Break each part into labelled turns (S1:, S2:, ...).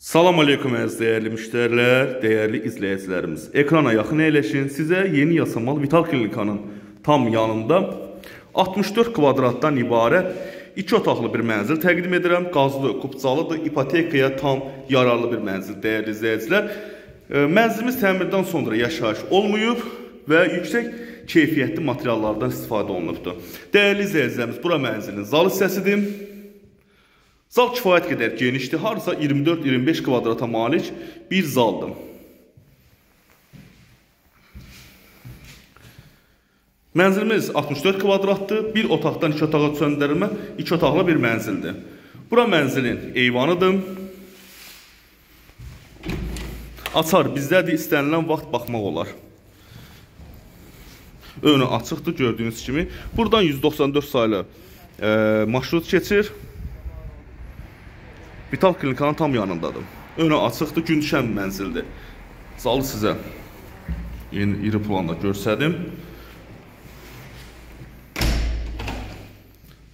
S1: Salam aleykum əziz dəyərli müştərilər, dəyərli izləyicilərimiz. Ekrana yaxın əyləşin. Sizə yeni Yasamal Vital Klinikanın tam yanında 64 kvadratdan ibarət 2 otaqlı bir mənzil təqdim edirəm. Qazlı, kupçalıdır, ipotekaya tam yararlı bir mənzil dəyərli izləyicilər. Mənzilimiz təmirdən sonra yaşayış olmayıb və yüksək keyfiyyətli materiallardan istifadə olunubdur. Dəyərli izləyicilərimiz, bura mənzilin zal hissəsidir. Zal kifayət qədər genişdir, harasa 24-25 kvadrata malik bir zaldır. Mənzilimiz 64 kvadratdır, bir otaqdan 2 otağa çöndürülmə, 2 otaqlı bir mənzildir. Bura mənzilin eyvanıdır. Açar bizdədir, istənilən vaxt baxmaq olar. Önü açıqdır, gördüyünüz kimi. Buradan 194 sayılı marşrut keçir. Vital Klinikanın tam yanındadır. Önü açıqdır, gün düşən mənzildir. Zalı sizə iri planda görsədim.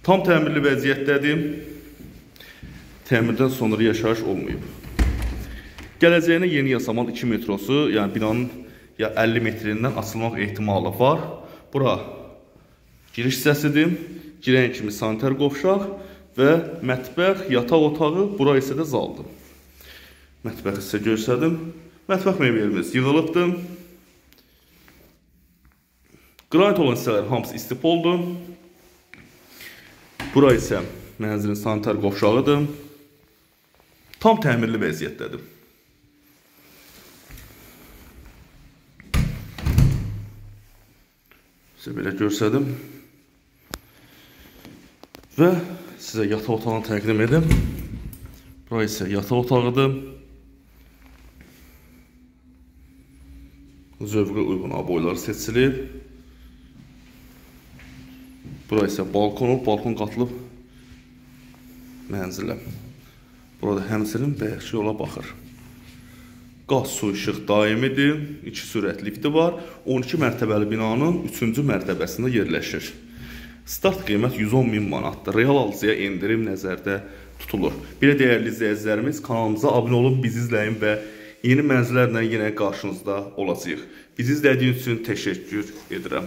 S1: Tam təmirli vəziyyətdədir. Təmirdən sonra yaşayış olmayıb. Gələcəyinə yeni Yasamal 2 metrosu, yəni binanın 50 metrindən açılmaq ehtimalı var. Bura giriş hissəsidir. Girən kimi sanitar qovşaq və mətbəx, yataq otağı, bura isə də zaldır. Mətbəxi sizə görsədim. Mətbəx mebelimiz yığılıbdır. Qranit olan hissələr hamısı istipoldur. Bura isə mənzilin sanitar qovşağıdır. Tam təmirli vəziyyətdədir. Sizə belə görsədim. Və sizə yataq otağını təqdim edim. Bura isə yataq otağıdır. Zövqə uyğun aboylar seçilib. Bura isə balkonu, balkon qatılıb mənzilə. Burada həmçinin bəyəxşi yola baxır. Qaz, su, işıq daimidir. 2 sürət lifti var. 12 mərtəbəli binanın 3-cü mərtəbəsində yerləşir. Start qiymət 110.000 manatdır. Real alıcıya endirim nəzərdə tutulur. Bir də dəyərli izləyicilərimiz, kanalımıza abunə olun, bizi izləyin və yeni mənzillərlə yenə qarşınızda olacağıq. Bizi izlədiyiniz üçün təşəkkür edirəm.